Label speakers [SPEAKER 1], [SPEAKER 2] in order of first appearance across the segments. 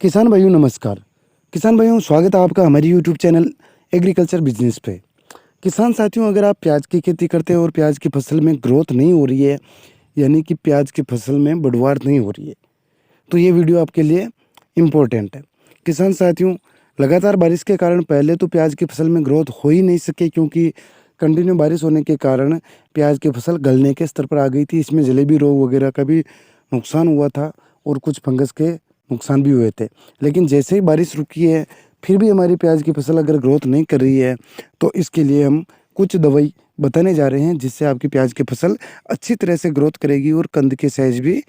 [SPEAKER 1] किसान भाइयों नमस्कार। किसान भाइयों स्वागत है आपका हमारे यूट्यूब चैनल एग्रीकल्चर बिजनेस पे। किसान साथियों, अगर आप प्याज की खेती करते हो और प्याज की फसल में ग्रोथ नहीं हो रही है, यानी कि प्याज की फसल में बढ़वार नहीं हो रही है, तो ये वीडियो आपके लिए इम्पोर्टेंट है। किसान साथियों, लगातार बारिश के कारण पहले तो प्याज की फसल में ग्रोथ हो ही नहीं सके, क्योंकि कंटिन्यू बारिश होने के कारण प्याज की फसल गलने के स्तर पर आ गई थी। इसमें जलेबी रोग वगैरह का भी नुकसान हुआ था और कुछ फंगस के नुकसान भी हुए थे। लेकिन जैसे ही बारिश रुकी है, फिर भी हमारी प्याज की फसल अगर ग्रोथ नहीं कर रही है, तो इसके लिए हम कुछ दवाई बताने जा रहे हैं, जिससे आपकी प्याज की फसल अच्छी तरह से ग्रोथ करेगी और कंद की साइज भी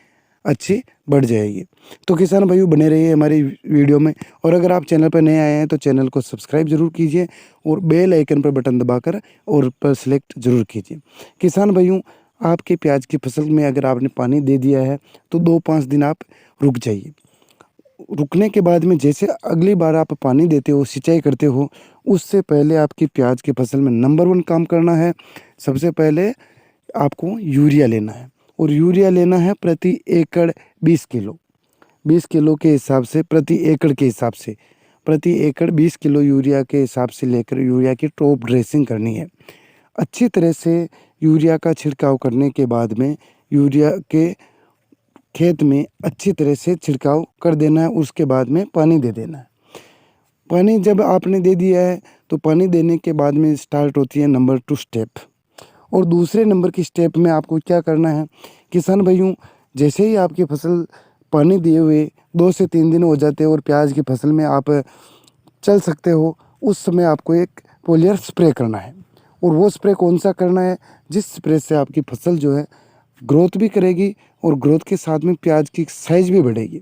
[SPEAKER 1] अच्छी बढ़ जाएगी। तो किसान भाइयों बने रहिए हमारी वीडियो में, और अगर आप चैनल पर नए आए हैं तो चैनल को सब्सक्राइब जरूर कीजिए और बेल आइकन पर बटन दबाकर और पर सेलेक्ट जरूर कीजिए। किसान भाइयों, आपके प्याज की फसल में अगर आपने पानी दे दिया है तो 2-5 दिन आप रुक जाइए। रुकने के बाद में जैसे अगली बार आप पानी देते हो, सिंचाई करते हो, उससे पहले आपकी प्याज की फसल में नंबर 1 काम करना है। सबसे पहले आपको यूरिया लेना है, और यूरिया लेना है प्रति एकड़ 20 किलो। 20 किलो के हिसाब से, प्रति एकड़ के हिसाब से, प्रति एकड़ 20 किलो यूरिया के हिसाब से लेकर यूरिया की टॉप ड्रेसिंग करनी है। अच्छी तरह से यूरिया का छिड़काव करने के बाद में यूरिया के खेत में अच्छी तरह से छिड़काव कर देना है। उसके बाद में पानी दे देना है। पानी जब आपने दे दिया है तो पानी देने के बाद में स्टार्ट होती है नंबर 2 स्टेप। और दूसरे नंबर की स्टेप में आपको क्या करना है किसान भाइयों, जैसे ही आपकी फसल पानी दिए हुए 2 से 3 दिन हो जाते हैं और प्याज की फसल में आप चल सकते हो, उस समय आपको एक पोलियर स्प्रे करना है। और वो स्प्रे कौन सा करना है, जिस स्प्रे से आपकी फसल जो है ग्रोथ भी करेगी और ग्रोथ के साथ में प्याज की साइज भी बढ़ेगी।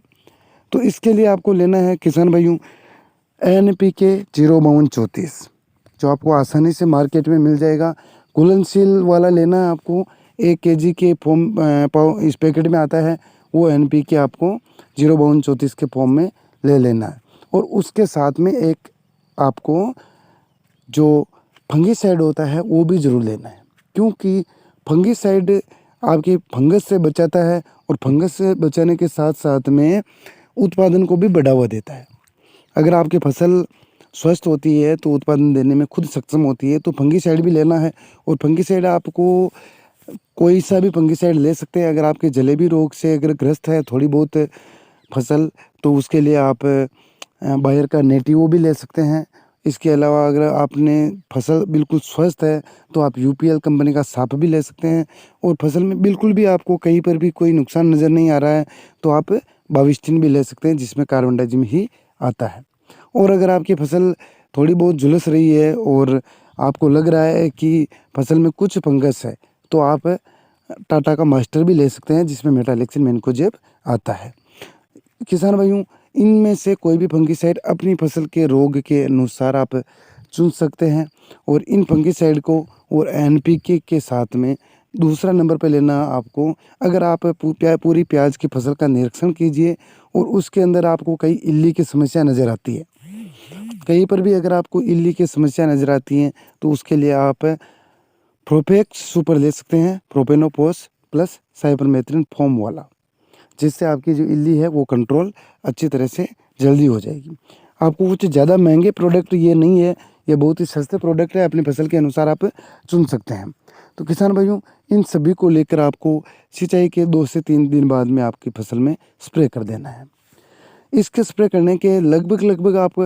[SPEAKER 1] तो इसके लिए आपको लेना है किसान भाइयों NPK 05234, जो आपको आसानी से मार्केट में मिल जाएगा। घुलनशील वाला लेना है आपको। 1 kg के फॉर्म इस पैकेट में आता है, वो NPK आपको 05234 के फॉर्म में ले लेना है। और उसके साथ में एक आपको जो फंगीसाइड होता है वो भी ज़रूर लेना है, क्योंकि फंगीसाइड आपकी फंगस से बचाता है और फंगस से बचाने के साथ साथ में उत्पादन को भी बढ़ावा देता है। अगर आपकी फसल स्वस्थ होती है तो उत्पादन देने में खुद सक्षम होती है। तो फंगीसाइड भी लेना है, और फंगीसाइड आपको कोई सा भी फंगीसाइड ले सकते हैं। अगर आपके जलेबी रोग से अगर ग्रस्त है थोड़ी बहुत फसल, तो उसके लिए आप बायर का नेटिवो भी ले सकते हैं। इसके अलावा अगर आपने फसल बिल्कुल स्वस्थ है तो आप UPL कंपनी का साप भी ले सकते हैं। और फसल में बिल्कुल भी आपको कहीं पर भी कोई नुकसान नज़र नहीं आ रहा है तो आप बाविस्टिन भी ले सकते हैं, जिसमें कार्बनडाजिम ही आता है। और अगर आपकी फसल थोड़ी बहुत झुलस रही है और आपको लग रहा है कि फसल में कुछ फंगस है, तो आप टाटा का मास्टर भी ले सकते हैं, जिसमें मेटालेक्सिन मैनकोजेब आता है। किसान भाइयों, इनमें से कोई भी फंगीसाइड अपनी फसल के रोग के अनुसार आप चुन सकते हैं। और इन फंगीसाइड को और NPK के साथ में दूसरा नंबर पे लेना आपको। अगर आप पूरी प्याज की फसल का निरीक्षण कीजिए और उसके अंदर आपको कई इल्ली की समस्या नज़र आती है, कहीं पर भी अगर आपको इल्ली की समस्या नज़र आती है, तो उसके लिए आप प्रोपेक्स सुपर ले सकते हैं, प्रोपेनोपोस प्लस साइपरमेथ्रिन फॉर्म वाला, जिससे आपकी जो इल्ली है वो कंट्रोल अच्छी तरह से जल्दी हो जाएगी। आपको कुछ ज़्यादा महंगे प्रोडक्ट ये नहीं है, ये बहुत ही सस्ते प्रोडक्ट है। अपनी फसल के अनुसार आप चुन सकते हैं। तो किसान भाइयों, इन सभी को लेकर आपको सिंचाई के 2 से 3 दिन बाद में आपकी फसल में स्प्रे कर देना है। इसके स्प्रे करने के लगभग आप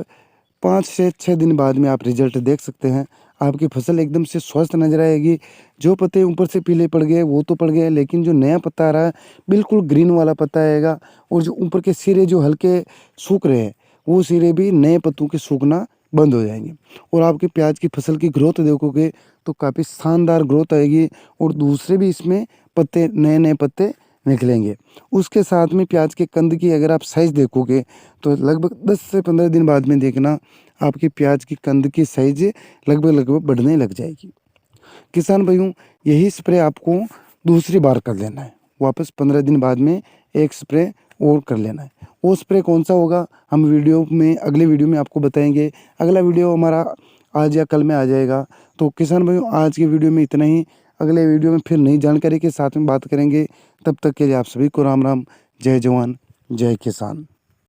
[SPEAKER 1] 5 से 6 दिन बाद में आप रिजल्ट देख सकते हैं। आपकी फसल एकदम से स्वस्थ नजर आएगी। जो पत्ते ऊपर से पीले पड़ गए वो तो पड़ गए, लेकिन जो नया पत्ता आ रहा है बिल्कुल ग्रीन वाला पत्ता आएगा। और जो ऊपर के सिरे जो हल्के सूख रहे हैं, वो सिरे भी नए पत्तों के सूखना बंद हो जाएंगे। और आपकी प्याज की फसल की ग्रोथ देखोगे तो काफ़ी शानदार ग्रोथ आएगी, और दूसरे भी इसमें पत्ते, नए नए पत्ते निकलेंगे। उसके साथ में प्याज के कंद की अगर आप साइज़ देखोगे तो लगभग 10 से 15 दिन बाद में देखना आपकी प्याज की कंद की साइज लगभग बढ़ने लग जाएगी। किसान भाइयों, यही स्प्रे आपको दूसरी बार कर लेना है। वापस 15 दिन बाद में एक स्प्रे और कर लेना है। वो स्प्रे कौन सा होगा हम अगले वीडियो में आपको बताएंगे। अगला वीडियो हमारा आज या कल में आ जाएगा। तो किसान भाइयों, आज के वीडियो में इतना ही। अगले वीडियो में फिर नई जानकारी के साथ में बात करेंगे। तब तक के लिए आप सभी को राम राम। जय जवान जय किसान।